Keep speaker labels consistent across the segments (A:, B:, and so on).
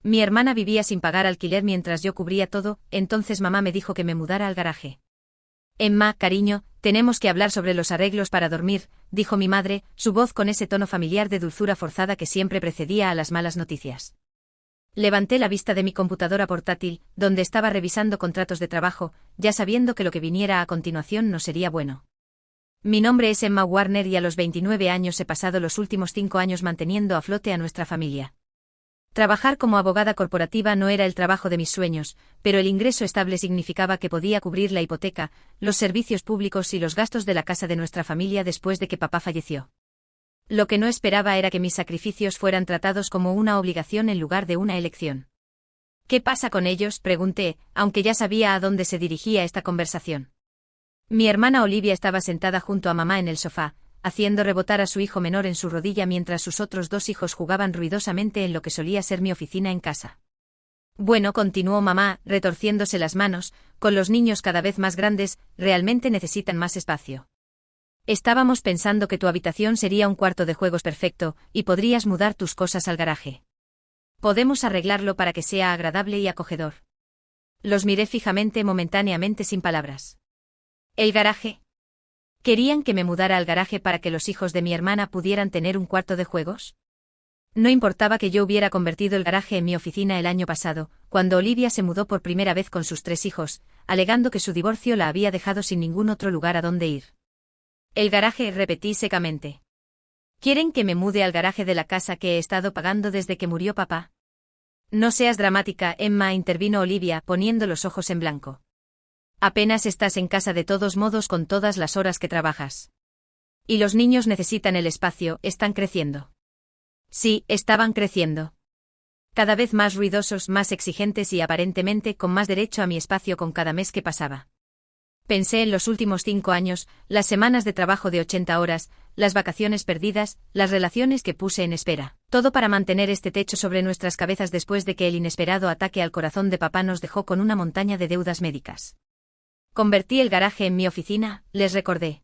A: Mi hermana vivía sin pagar alquiler mientras yo cubría todo, entonces mamá me dijo que me mudara al garaje. Emma, cariño, tenemos que hablar sobre los arreglos para dormir, dijo mi madre, su voz con ese tono familiar de dulzura forzada que siempre precedía a las malas noticias. Levanté la vista de mi computadora portátil, donde estaba revisando contratos de trabajo, ya sabiendo que lo que viniera a continuación no sería bueno. Mi nombre es Emma Warner y a los 29 años he pasado los últimos 5 años manteniendo a flote a nuestra familia. Trabajar como abogada corporativa no era el trabajo de mis sueños, pero el ingreso estable significaba que podía cubrir la hipoteca, los servicios públicos y los gastos de la casa de nuestra familia después de que papá falleció. Lo que no esperaba era que mis sacrificios fueran tratados como una obligación en lugar de una elección. ¿Qué pasa con ellos?, pregunté, aunque ya sabía a dónde se dirigía esta conversación. Mi hermana Olivia estaba sentada junto a mamá en el sofá, haciendo rebotar a su hijo menor en su rodilla mientras sus otros 2 hijos jugaban ruidosamente en lo que solía ser mi oficina en casa. Bueno, continuó mamá, retorciéndose las manos, con los niños cada vez más grandes, realmente necesitan más espacio. Estábamos pensando que tu habitación sería un cuarto de juegos perfecto, y podrías mudar tus cosas al garaje. Podemos arreglarlo para que sea agradable y acogedor. Los miré fijamente momentáneamente sin palabras. ¿El garaje? ¿Querían que me mudara al garaje para que los hijos de mi hermana pudieran tener un cuarto de juegos? No importaba que yo hubiera convertido el garaje en mi oficina el año pasado, cuando Olivia se mudó por primera vez con sus 3 hijos, alegando que su divorcio la había dejado sin ningún otro lugar a donde ir. El garaje, repetí secamente. ¿Quieren que me mude al garaje de la casa que he estado pagando desde que murió papá? No seas dramática, Emma, intervino Olivia, poniendo los ojos en blanco. Apenas estás en casa de todos modos con todas las horas que trabajas. Y los niños necesitan el espacio, están creciendo. Sí, estaban creciendo. Cada vez más ruidosos, más exigentes y aparentemente con más derecho a mi espacio con cada mes que pasaba. Pensé en los últimos 5 años, las semanas de trabajo de 80 horas, las vacaciones perdidas, las relaciones que puse en espera. Todo para mantener este techo sobre nuestras cabezas después de que el inesperado ataque al corazón de papá nos dejó con una montaña de deudas médicas. Convertí el garaje en mi oficina, les recordé.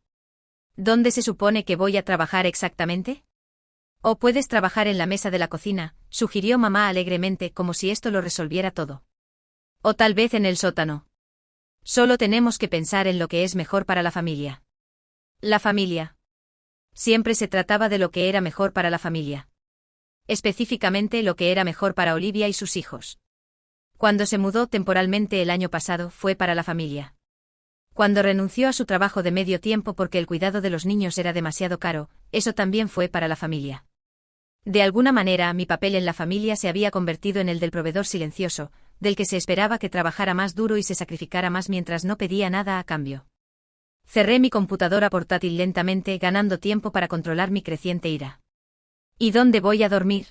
A: ¿Dónde se supone que voy a trabajar exactamente? O puedes trabajar en la mesa de la cocina, sugirió mamá alegremente como si esto lo resolviera todo. O tal vez en el sótano. Solo tenemos que pensar en lo que es mejor para la familia. La familia. Siempre se trataba de lo que era mejor para la familia. Específicamente lo que era mejor para Olivia y sus hijos. Cuando se mudó temporalmente el año pasado fue para la familia. Cuando renunció a su trabajo de medio tiempo porque el cuidado de los niños era demasiado caro, eso también fue para la familia. De alguna manera, mi papel en la familia se había convertido en el del proveedor silencioso, del que se esperaba que trabajara más duro y se sacrificara más mientras no pedía nada a cambio. Cerré mi computadora portátil lentamente, ganando tiempo para controlar mi creciente ira. ¿Y dónde voy a dormir?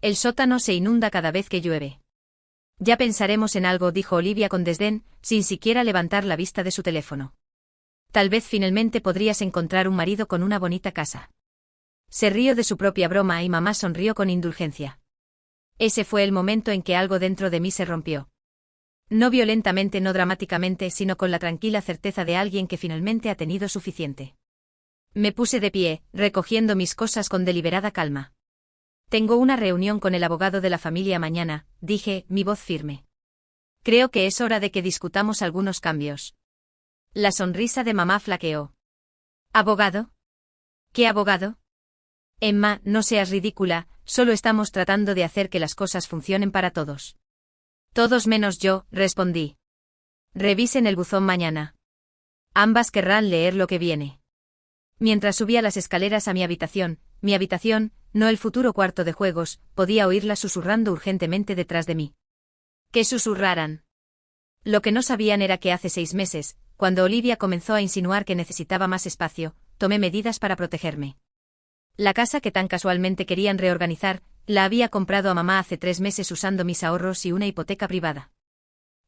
A: El sótano se inunda cada vez que llueve. Ya pensaremos en algo, dijo Olivia con desdén, sin siquiera levantar la vista de su teléfono. Tal vez finalmente podrías encontrar un marido con una bonita casa. Se rió de su propia broma y mamá sonrió con indulgencia. Ese fue el momento en que algo dentro de mí se rompió. No violentamente, no dramáticamente, sino con la tranquila certeza de alguien que finalmente ha tenido suficiente. Me puse de pie, recogiendo mis cosas con deliberada calma. Tengo una reunión con el abogado de la familia mañana, dije, mi voz firme. Creo que es hora de que discutamos algunos cambios. La sonrisa de mamá flaqueó. ¿Abogado? ¿Qué abogado? Emma, no seas ridícula, solo estamos tratando de hacer que las cosas funcionen para todos. Todos menos yo, respondí. Revisen el buzón mañana. Ambas querrán leer lo que viene. Mientras subía las escaleras a mi habitación, no el futuro cuarto de juegos, podía oírla susurrando urgentemente detrás de mí. ¿Qué susurraran? Lo que no sabían era que hace 6 meses, cuando Olivia comenzó a insinuar que necesitaba más espacio, tomé medidas para protegerme. La casa que tan casualmente querían reorganizar, la había comprado a mamá hace 3 meses usando mis ahorros y una hipoteca privada.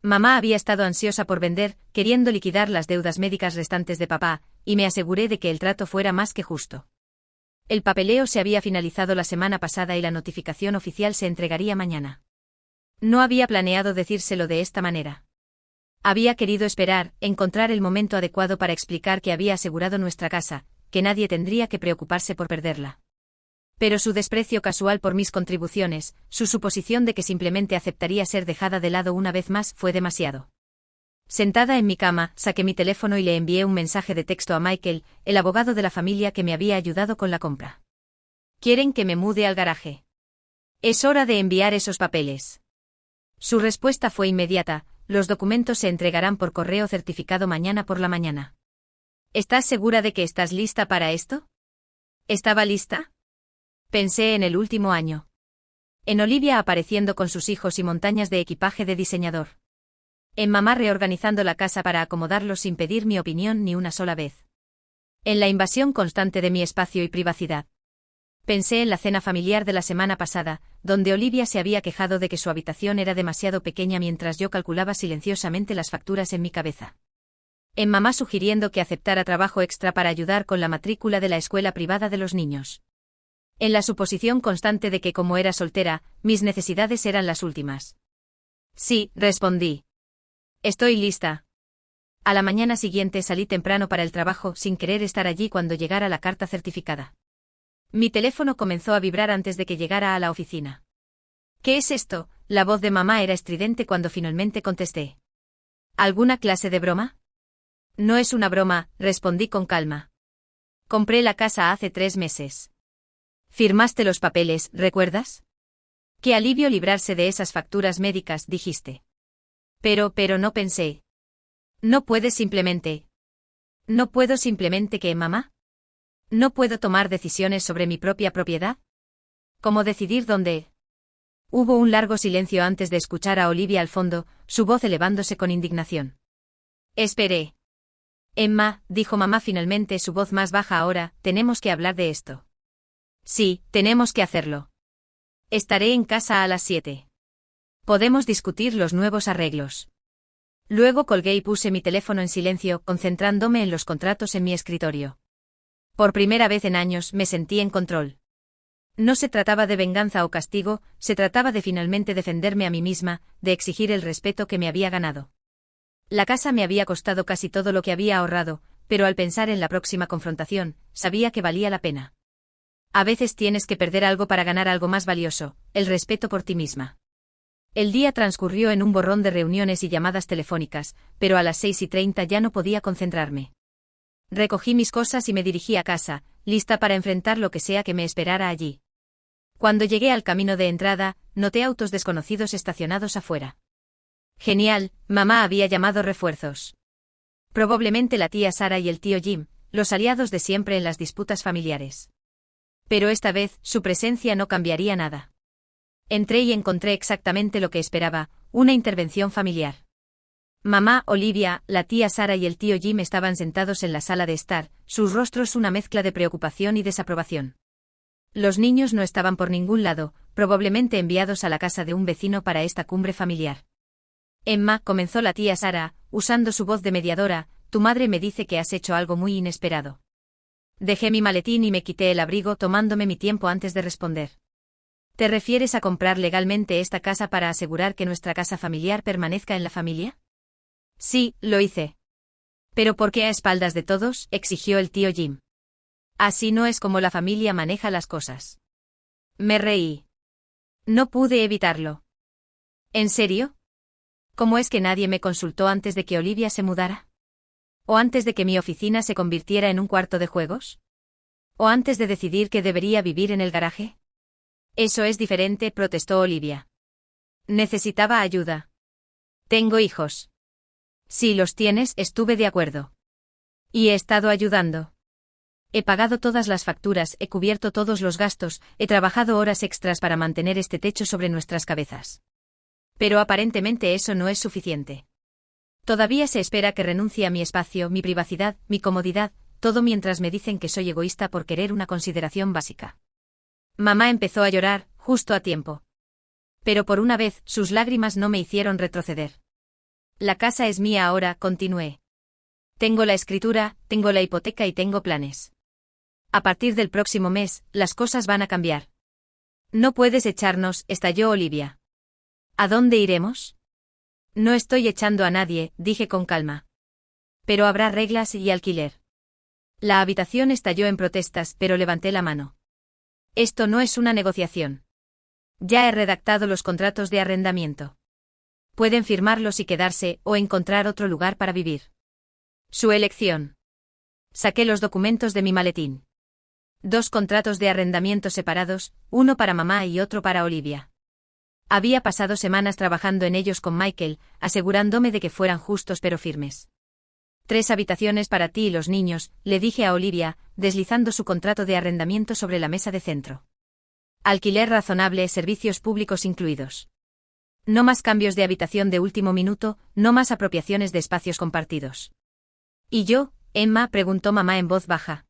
A: Mamá había estado ansiosa por vender, queriendo liquidar las deudas médicas restantes de papá, y me aseguré de que el trato fuera más que justo. El papeleo se había finalizado la semana pasada y la notificación oficial se entregaría mañana. No había planeado decírselo de esta manera. Había querido esperar, encontrar el momento adecuado para explicar que había asegurado nuestra casa, que nadie tendría que preocuparse por perderla. Pero su desprecio casual por mis contribuciones, su suposición de que simplemente aceptaría ser dejada de lado una vez más, fue demasiado. Sentada en mi cama, saqué mi teléfono y le envié un mensaje de texto a Michael, el abogado de la familia que me había ayudado con la compra. ¿Quieren que me mude al garaje? Es hora de enviar esos papeles. Su respuesta fue inmediata: los documentos se entregarán por correo certificado mañana por la mañana. ¿Estás segura de que estás lista para esto? ¿Estaba lista? Pensé en el último año. En Olivia apareciendo con sus hijos y montañas de equipaje de diseñador. En mamá reorganizando la casa para acomodarlos sin pedir mi opinión ni una sola vez. En la invasión constante de mi espacio y privacidad. Pensé en la cena familiar de la semana pasada, donde Olivia se había quejado de que su habitación era demasiado pequeña mientras yo calculaba silenciosamente las facturas en mi cabeza. En mamá sugiriendo que aceptara trabajo extra para ayudar con la matrícula de la escuela privada de los niños. En la suposición constante de que como era soltera, mis necesidades eran las últimas. Sí, respondí. Estoy lista. A la mañana siguiente salí temprano para el trabajo sin querer estar allí cuando llegara la carta certificada. Mi teléfono comenzó a vibrar antes de que llegara a la oficina. ¿Qué es esto? La voz de mamá era estridente cuando finalmente contesté. ¿Alguna clase de broma? No es una broma, respondí con calma. Compré la casa hace 3 meses. Firmaste los papeles, ¿recuerdas? Qué alivio librarse de esas facturas médicas, dijiste. Pero no pensé. No puedes simplemente. ¿No puedo simplemente que, mamá? ¿No puedo tomar decisiones sobre mi propia propiedad? ¿Cómo decidir dónde? Hubo un largo silencio antes de escuchar a Olivia al fondo, su voz elevándose con indignación. Esperé. Emma, dijo mamá finalmente, su voz más baja ahora, tenemos que hablar de esto. Sí, tenemos que hacerlo. Estaré en casa a las 7. Podemos discutir los nuevos arreglos. Luego colgué y puse mi teléfono en silencio, concentrándome en los contratos en mi escritorio. Por primera vez en años me sentí en control. No se trataba de venganza o castigo, se trataba de finalmente defenderme a mí misma, de exigir el respeto que me había ganado. La casa me había costado casi todo lo que había ahorrado, pero al pensar en la próxima confrontación, sabía que valía la pena. A veces tienes que perder algo para ganar algo más valioso, el respeto por ti misma. El día transcurrió en un borrón de reuniones y llamadas telefónicas, pero a las 6:30 ya no podía concentrarme. Recogí mis cosas y me dirigí a casa, lista para enfrentar lo que sea que me esperara allí. Cuando llegué al camino de entrada, noté autos desconocidos estacionados afuera. Genial, mamá había llamado refuerzos. Probablemente la tía Sara y el tío Jim, los aliados de siempre en las disputas familiares. Pero esta vez, su presencia no cambiaría nada. Entré y encontré exactamente lo que esperaba, una intervención familiar. Mamá, Olivia, la tía Sara y el tío Jim estaban sentados en la sala de estar, sus rostros una mezcla de preocupación y desaprobación. Los niños no estaban por ningún lado, probablemente enviados a la casa de un vecino para esta cumbre familiar. Emma, comenzó la tía Sara, usando su voz de mediadora, tu madre me dice que has hecho algo muy inesperado. Dejé mi maletín y me quité el abrigo tomándome mi tiempo antes de responder. ¿Te refieres a comprar legalmente esta casa para asegurar que nuestra casa familiar permanezca en la familia? Sí, lo hice. ¿Pero por qué a espaldas de todos?, exigió el tío Jim. Así no es como la familia maneja las cosas. Me reí. No pude evitarlo. ¿En serio? ¿Cómo es que nadie me consultó antes de que Olivia se mudara? ¿O antes de que mi oficina se convirtiera en un cuarto de juegos? ¿O antes de decidir que debería vivir en el garaje? Eso es diferente, protestó Olivia. Necesitaba ayuda. Tengo hijos. Si los tienes, estuve de acuerdo. Y he estado ayudando. He pagado todas las facturas, he cubierto todos los gastos, he trabajado horas extras para mantener este techo sobre nuestras cabezas. Pero aparentemente eso no es suficiente. Todavía se espera que renuncie a mi espacio, mi privacidad, mi comodidad, todo mientras me dicen que soy egoísta por querer una consideración básica. Mamá empezó a llorar, justo a tiempo. Pero por una vez, sus lágrimas no me hicieron retroceder. La casa es mía ahora, continué. Tengo la escritura, tengo la hipoteca y tengo planes. A partir del próximo mes, las cosas van a cambiar. No puedes echarnos, estalló Olivia. ¿A dónde iremos? No estoy echando a nadie, dije con calma. Pero habrá reglas y alquiler. La habitación estalló en protestas, pero levanté la mano. Esto no es una negociación. Ya he redactado los contratos de arrendamiento. Pueden firmarlos y quedarse o encontrar otro lugar para vivir. Su elección. Saqué los documentos de mi maletín. 2 contratos de arrendamiento separados, uno para mamá y otro para Olivia. Había pasado semanas trabajando en ellos con Michael, asegurándome de que fueran justos pero firmes. 3 habitaciones para ti y los niños, le dije a Olivia, deslizando su contrato de arrendamiento sobre la mesa de centro. Alquiler razonable, servicios públicos incluidos. No más cambios de habitación de último minuto, no más apropiaciones de espacios compartidos. ¿Y yo, Emma?, preguntó mamá en voz baja.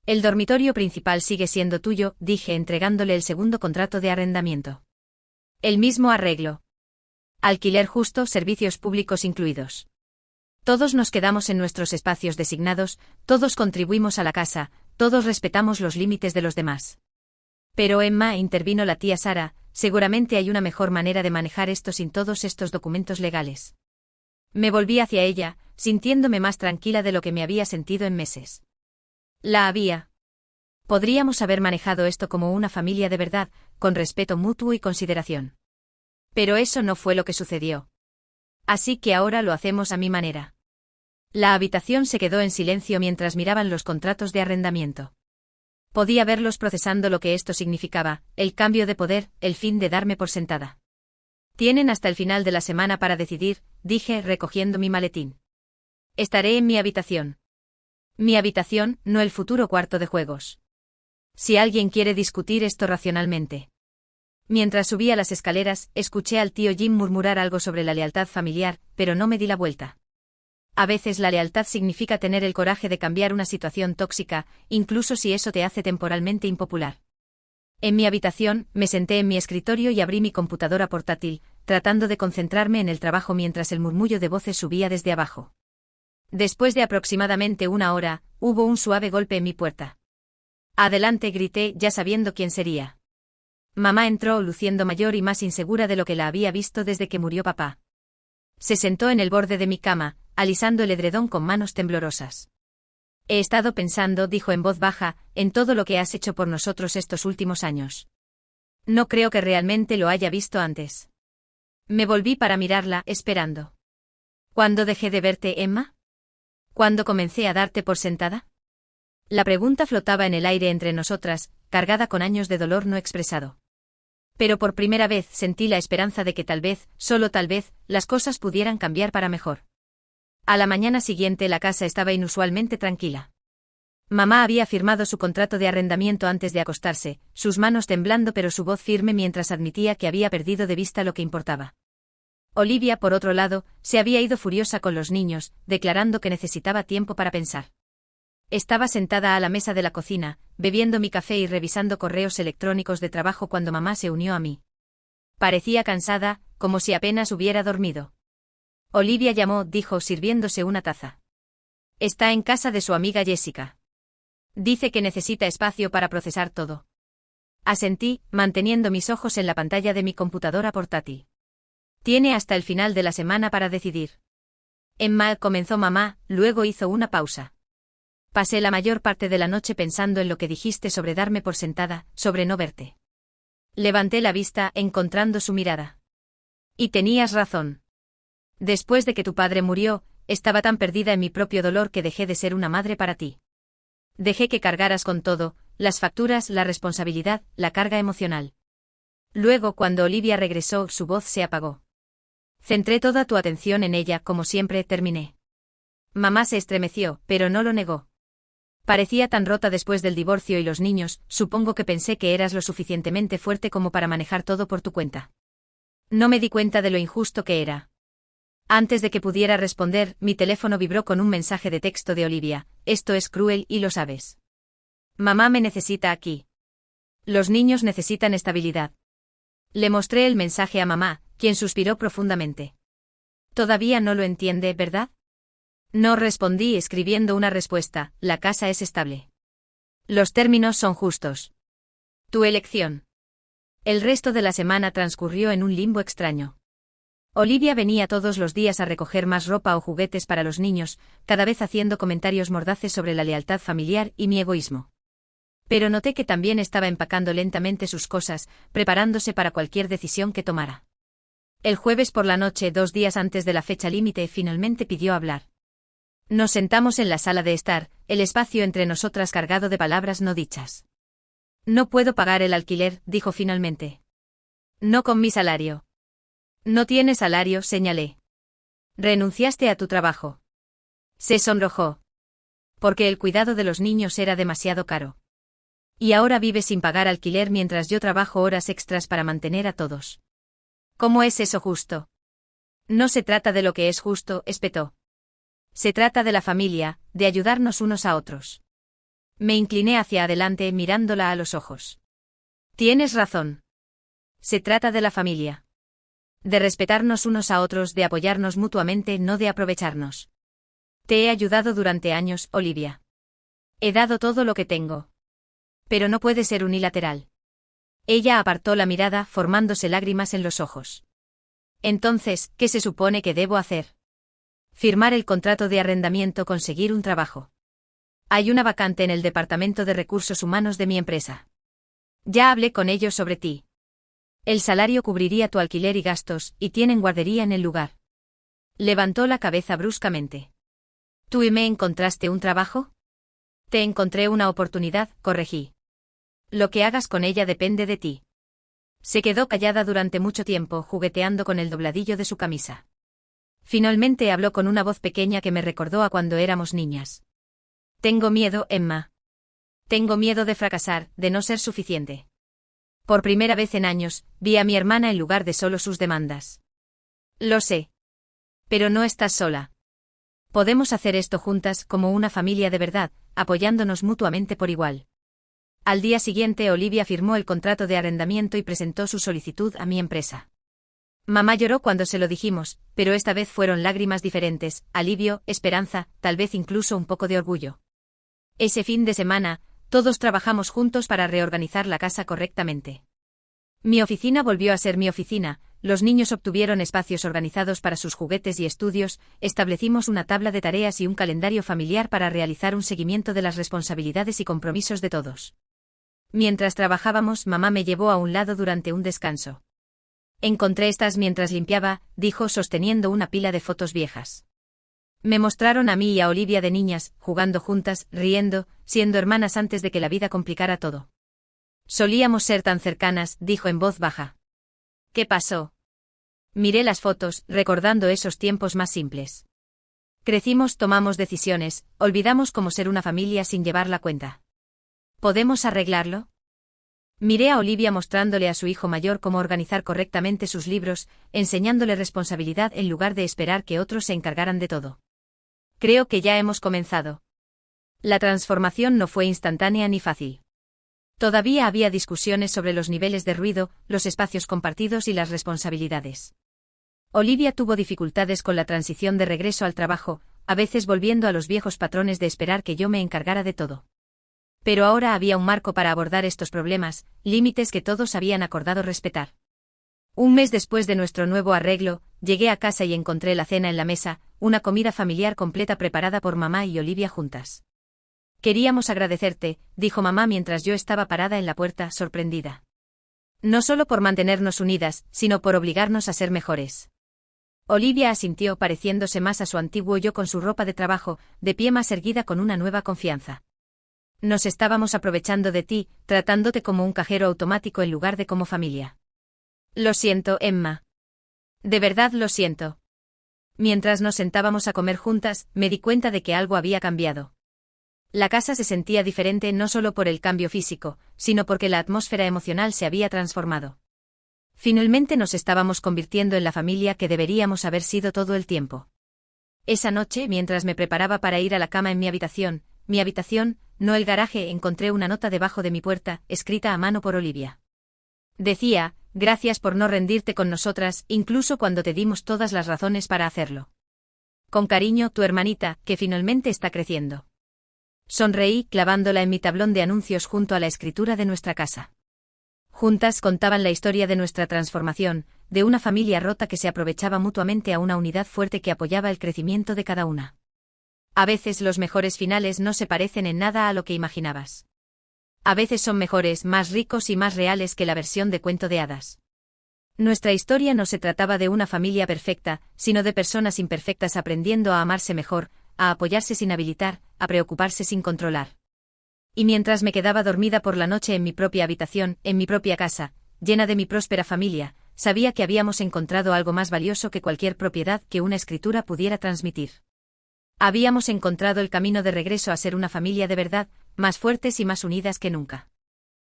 A: El dormitorio principal sigue siendo tuyo, dije entregándole el segundo contrato de arrendamiento. El mismo arreglo. Alquiler justo, servicios públicos incluidos. Todos nos quedamos en nuestros espacios designados, todos contribuimos a la casa, todos respetamos los límites de los demás. Pero Emma, intervino la tía Sara, seguramente hay una mejor manera de manejar esto sin todos estos documentos legales. Me volví hacia ella, sintiéndome más tranquila de lo que me había sentido en meses. La había. Podríamos haber manejado esto como una familia de verdad, con respeto mutuo y consideración. Pero eso no fue lo que sucedió. Así que ahora lo hacemos a mi manera. La habitación se quedó en silencio mientras miraban los contratos de arrendamiento. Podía verlos procesando lo que esto significaba, el cambio de poder, el fin de darme por sentada. Tienen hasta el final de la semana para decidir, dije recogiendo mi maletín. Estaré en mi habitación. Mi habitación, no el futuro cuarto de juegos. Si alguien quiere discutir esto racionalmente. Mientras subía las escaleras, escuché al tío Jim murmurar algo sobre la lealtad familiar, pero no me di la vuelta. A veces la lealtad significa tener el coraje de cambiar una situación tóxica, incluso si eso te hace temporalmente impopular. En mi habitación, me senté en mi escritorio y abrí mi computadora portátil, tratando de concentrarme en el trabajo mientras el murmullo de voces subía desde abajo. Después de aproximadamente una hora, hubo un suave golpe en mi puerta. Adelante, grité, ya sabiendo quién sería. Mamá entró luciendo mayor y más insegura de lo que la había visto desde que murió papá. Se sentó en el borde de mi cama, alisando el edredón con manos temblorosas. He estado pensando, dijo en voz baja, en todo lo que has hecho por nosotros estos últimos años. No creo que realmente lo haya visto antes. Me volví para mirarla, esperando. ¿Cuándo dejé de verte, Emma? ¿Cuándo comencé a darte por sentada? La pregunta flotaba en el aire entre nosotras, cargada con años de dolor no expresado. Pero por primera vez sentí la esperanza de que tal vez, solo tal vez, las cosas pudieran cambiar para mejor. A la mañana siguiente la casa estaba inusualmente tranquila. Mamá había firmado su contrato de arrendamiento antes de acostarse, sus manos temblando pero su voz firme mientras admitía que había perdido de vista lo que importaba. Olivia, por otro lado, se había ido furiosa con los niños, declarando que necesitaba tiempo para pensar. Estaba sentada a la mesa de la cocina, bebiendo mi café y revisando correos electrónicos de trabajo cuando mamá se unió a mí. Parecía cansada, como si apenas hubiera dormido. Olivia llamó, dijo sirviéndose una taza. Está en casa de su amiga Jessica. Dice que necesita espacio para procesar todo. Asentí, manteniendo mis ojos en la pantalla de mi computadora portátil. Tiene hasta el final de la semana para decidir. Emma, comenzó mamá, luego hizo una pausa. Pasé la mayor parte de la noche pensando en lo que dijiste sobre darme por sentada, sobre no verte. Levanté la vista, encontrando su mirada. Y tenías razón. Después de que tu padre murió, estaba tan perdida en mi propio dolor que dejé de ser una madre para ti. Dejé que cargaras con todo, las facturas, la responsabilidad, la carga emocional. Luego, cuando Olivia regresó, su voz se apagó. Centré toda tu atención en ella, como siempre, terminé. Mamá se estremeció, pero no lo negó. Parecía tan rota después del divorcio y los niños, supongo que pensé que eras lo suficientemente fuerte como para manejar todo por tu cuenta. No me di cuenta de lo injusto que era. Antes de que pudiera responder, mi teléfono vibró con un mensaje de texto de Olivia. Esto es cruel y lo sabes. Mamá me necesita aquí. Los niños necesitan estabilidad. Le mostré el mensaje a mamá, quien suspiró profundamente. Todavía no lo entiende, ¿verdad? No respondí escribiendo una respuesta, la casa es estable. Los términos son justos. Tu elección. El resto de la semana transcurrió en un limbo extraño. Olivia venía todos los días a recoger más ropa o juguetes para los niños, cada vez haciendo comentarios mordaces sobre la lealtad familiar y mi egoísmo. Pero noté que también estaba empacando lentamente sus cosas, preparándose para cualquier decisión que tomara. El jueves por la noche, 2 días antes de la fecha límite, finalmente pidió hablar. Nos sentamos en la sala de estar, el espacio entre nosotras cargado de palabras no dichas. No puedo pagar el alquiler, dijo finalmente. No con mi salario. No tienes salario, señalé. Renunciaste a tu trabajo. Se sonrojó. Porque el cuidado de los niños era demasiado caro. Y ahora vives sin pagar alquiler mientras yo trabajo horas extras para mantener a todos. ¿Cómo es eso justo? No se trata de lo que es justo, espetó. Se trata de la familia, de ayudarnos unos a otros. Me incliné hacia adelante mirándola a los ojos. Tienes razón. Se trata de la familia. De respetarnos unos a otros, de apoyarnos mutuamente, no de aprovecharnos. Te he ayudado durante años, Olivia. He dado todo lo que tengo. Pero no puede ser unilateral. Ella apartó la mirada, formándose lágrimas en los ojos. Entonces, ¿qué se supone que debo hacer? Firmar el contrato de arrendamiento, conseguir un trabajo. Hay una vacante en el Departamento de Recursos Humanos de mi empresa. Ya hablé con ellos sobre ti. El salario cubriría tu alquiler y gastos, y tienen guardería en el lugar. Levantó la cabeza bruscamente. ¿Tú y me encontraste un trabajo? Te encontré una oportunidad, corregí. Lo que hagas con ella depende de ti. Se quedó callada durante mucho tiempo, jugueteando con el dobladillo de su camisa. Finalmente habló con una voz pequeña que me recordó a cuando éramos niñas. Tengo miedo, Emma. Tengo miedo de fracasar, de no ser suficiente. Por primera vez en años, vi a mi hermana en lugar de solo sus demandas. Lo sé. Pero no estás sola. Podemos hacer esto juntas, como una familia de verdad, apoyándonos mutuamente por igual. Al día siguiente, Olivia firmó el contrato de arrendamiento y presentó su solicitud a mi empresa. Mamá lloró cuando se lo dijimos, pero esta vez fueron lágrimas diferentes, alivio, esperanza, tal vez incluso un poco de orgullo. Ese fin de semana, todos trabajamos juntos para reorganizar la casa correctamente. Mi oficina volvió a ser mi oficina, los niños obtuvieron espacios organizados para sus juguetes y estudios, establecimos una tabla de tareas y un calendario familiar para realizar un seguimiento de las responsabilidades y compromisos de todos. Mientras trabajábamos, mamá me llevó a un lado durante un descanso. Encontré estas mientras limpiaba, dijo sosteniendo una pila de fotos viejas. Me mostraron a mí y a Olivia de niñas, jugando juntas, riendo, siendo hermanas antes de que la vida complicara todo. Solíamos ser tan cercanas, dijo en voz baja. ¿Qué pasó? Miré las fotos, recordando esos tiempos más simples. Crecimos, tomamos decisiones, olvidamos cómo ser una familia sin llevar la cuenta. ¿Podemos arreglarlo? Miré a Olivia mostrándole a su hijo mayor cómo organizar correctamente sus libros, enseñándole responsabilidad en lugar de esperar que otros se encargaran de todo. Creo que ya hemos comenzado. La transformación no fue instantánea ni fácil. Todavía había discusiones sobre los niveles de ruido, los espacios compartidos y las responsabilidades. Olivia tuvo dificultades con la transición de regreso al trabajo, a veces volviendo a los viejos patrones de esperar que yo me encargara de todo. Pero ahora había un marco para abordar estos problemas, límites que todos habían acordado respetar. Un mes después de nuestro nuevo arreglo, llegué a casa y encontré la cena en la mesa, una comida familiar completa preparada por mamá y Olivia juntas. Queríamos agradecerte, dijo mamá mientras yo estaba parada en la puerta, sorprendida. No solo por mantenernos unidas, sino por obligarnos a ser mejores. Olivia asintió, pareciéndose más a su antiguo yo con su ropa de trabajo, de pie más erguida con una nueva confianza. Nos estábamos aprovechando de ti, tratándote como un cajero automático en lugar de como familia. Lo siento, Emma. De verdad lo siento. Mientras nos sentábamos a comer juntas, me di cuenta de que algo había cambiado. La casa se sentía diferente no solo por el cambio físico, sino porque la atmósfera emocional se había transformado. Finalmente nos estábamos convirtiendo en la familia que deberíamos haber sido todo el tiempo. Esa noche, mientras me preparaba para ir a la cama en mi habitación, no el garaje, encontré una nota debajo de mi puerta, escrita a mano por Olivia. Decía, gracias por no rendirte con nosotras, incluso cuando te dimos todas las razones para hacerlo. Con cariño, tu hermanita, que finalmente está creciendo. Sonreí, clavándola en mi tablón de anuncios junto a la escritura de nuestra casa. Juntas contaban la historia de nuestra transformación, de una familia rota que se aprovechaba mutuamente a una unidad fuerte que apoyaba el crecimiento de cada una. A veces los mejores finales no se parecen en nada a lo que imaginabas. a veces son mejores, más ricos y más reales que la versión de cuento de hadas. Nuestra historia no se trataba de una familia perfecta, sino de personas imperfectas aprendiendo a amarse mejor, a apoyarse sin habilitar, a preocuparse sin controlar. Y mientras me quedaba dormida por la noche en mi propia habitación, en mi propia casa, llena de mi próspera familia, sabía que habíamos encontrado algo más valioso que cualquier propiedad que una escritura pudiera transmitir. Habíamos encontrado el camino de regreso a ser una familia de verdad, más fuertes y más unidas que nunca.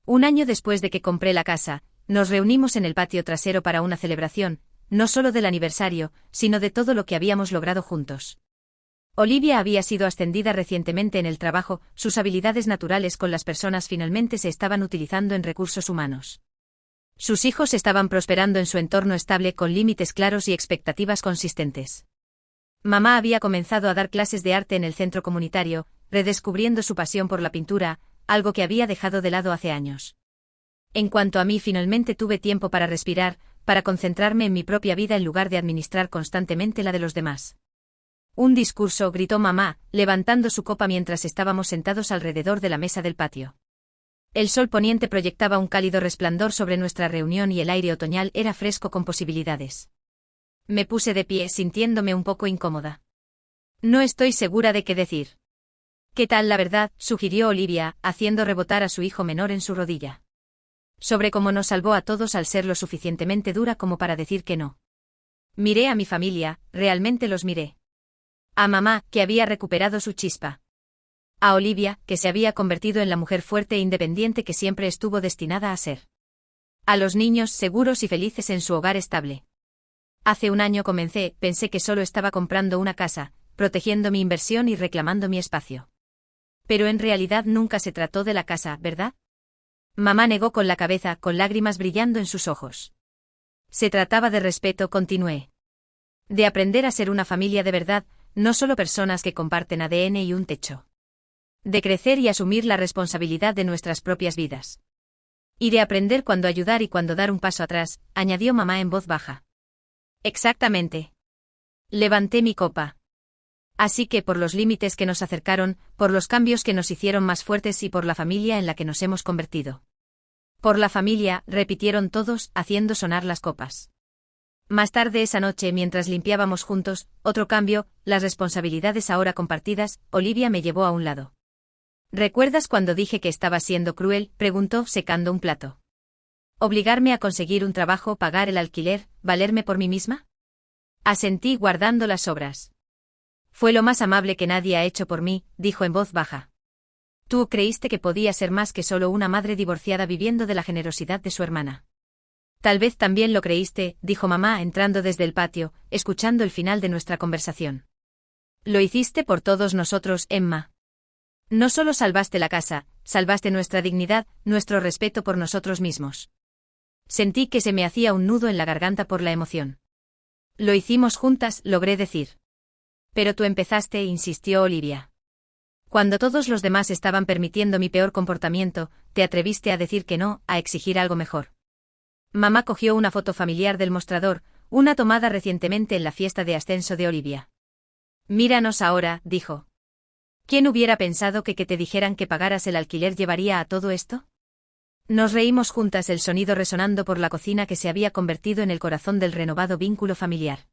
A: Un año después de que compré la casa, nos reunimos en el patio trasero para una celebración, no solo del aniversario, sino de todo lo que habíamos logrado juntos. Olivia había sido ascendida recientemente en el trabajo, sus habilidades naturales con las personas finalmente se estaban utilizando en recursos humanos. Sus hijos estaban prosperando en su entorno estable con límites claros y expectativas consistentes. Mamá había comenzado a dar clases de arte en el centro comunitario, redescubriendo su pasión por la pintura, algo que había dejado de lado hace años. En cuanto a mí, finalmente tuve tiempo para respirar, para concentrarme en mi propia vida en lugar de administrar constantemente la de los demás. Un discurso, gritó mamá, levantando su copa mientras estábamos sentados alrededor de la mesa del patio. El sol poniente proyectaba un cálido resplandor sobre nuestra reunión y el aire otoñal era fresco con posibilidades. Me puse de pie, sintiéndome un poco incómoda. No estoy segura de qué decir. ¿Qué tal la verdad?, sugirió Olivia, haciendo rebotar a su hijo menor en su rodilla. Sobre cómo nos salvó a todos al ser lo suficientemente dura como para decir que no. Miré a mi familia, realmente los miré. A mamá, que había recuperado su chispa. A Olivia, que se había convertido en la mujer fuerte e independiente que siempre estuvo destinada a ser. A los niños seguros y felices en su hogar estable. Hace un año pensé que solo estaba comprando una casa, protegiendo mi inversión y reclamando mi espacio. Pero en realidad nunca se trató de la casa, ¿verdad? Mamá negó con la cabeza, con lágrimas brillando en sus ojos. Se trataba de respeto, continué. De aprender a ser una familia de verdad, no solo personas que comparten ADN y un techo. De crecer y asumir la responsabilidad de nuestras propias vidas. Y de aprender cuándo ayudar y cuándo dar un paso atrás, añadió mamá en voz baja. Exactamente. Levanté mi copa. Así que por los límites que nos acercaron, por los cambios que nos hicieron más fuertes y por la familia en la que nos hemos convertido. Por la familia, repitieron todos, haciendo sonar las copas. Más tarde esa noche, mientras limpiábamos juntos, otro cambio, las responsabilidades ahora compartidas, Olivia me llevó a un lado. ¿Recuerdas cuando dije que estaba siendo cruel?, preguntó, secando un plato. ¿Obligarme a conseguir un trabajo, pagar el alquiler, valerme por mí misma? Asentí guardando las sobras. Fue lo más amable que nadie ha hecho por mí, dijo en voz baja. Tú creíste que podía ser más que solo una madre divorciada viviendo de la generosidad de su hermana. Tal vez también lo creíste, dijo mamá entrando desde el patio, escuchando el final de nuestra conversación. Lo hiciste por todos nosotros, Emma. No solo salvaste la casa, salvaste nuestra dignidad, nuestro respeto por nosotros mismos. Sentí que se me hacía un nudo en la garganta por la emoción. Lo hicimos juntas, logré decir. Pero tú empezaste, insistió Olivia. Cuando todos los demás estaban permitiendo mi peor comportamiento, te atreviste a decir que no, a exigir algo mejor. Mamá cogió una foto familiar del mostrador, una tomada recientemente en la fiesta de ascenso de Olivia. Míranos ahora, dijo. ¿Quién hubiera pensado que te dijeran que pagaras el alquiler llevaría a todo esto? Nos reímos juntas, el sonido resonando por la cocina que se había convertido en el corazón del renovado vínculo familiar.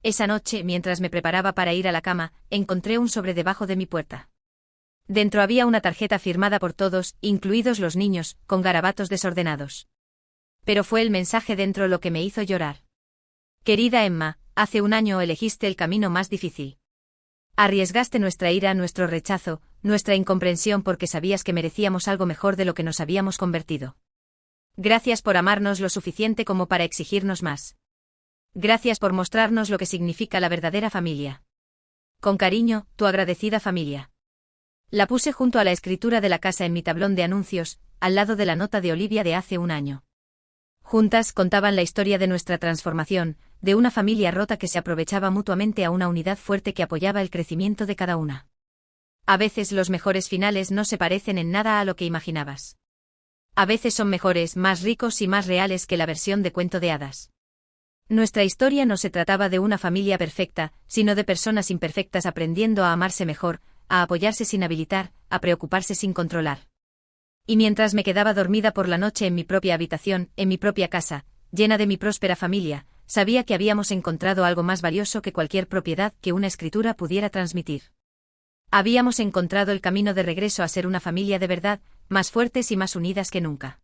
A: Esa noche, mientras me preparaba para ir a la cama, encontré un sobre debajo de mi puerta. Dentro había una tarjeta firmada por todos, incluidos los niños, con garabatos desordenados. Pero fue el mensaje dentro lo que me hizo llorar. Querida Emma, hace un año elegiste el camino más difícil. Arriesgaste nuestra ira, nuestro rechazo, nuestra incomprensión porque sabías que merecíamos algo mejor de lo que nos habíamos convertido. Gracias por amarnos lo suficiente como para exigirnos más. Gracias por mostrarnos lo que significa la verdadera familia. Con cariño, tu agradecida familia. La puse junto a la escritura de la casa en mi tablón de anuncios, al lado de la nota de Olivia de hace un año. Juntas contaban la historia de nuestra transformación, de una familia rota que se aprovechaba mutuamente a una unidad fuerte que apoyaba el crecimiento de cada una. A veces los mejores finales no se parecen en nada a lo que imaginabas. A veces son mejores, más ricos y más reales que la versión de cuento de hadas. Nuestra historia no se trataba de una familia perfecta, sino de personas imperfectas aprendiendo a amarse mejor, a apoyarse sin habilitar, a preocuparse sin controlar. Y mientras me quedaba dormida por la noche en mi propia habitación, en mi propia casa, llena de mi próspera familia, sabía que habíamos encontrado algo más valioso que cualquier propiedad que una escritura pudiera transmitir. Habíamos encontrado el camino de regreso a ser una familia de verdad, más fuertes y más unidas que nunca.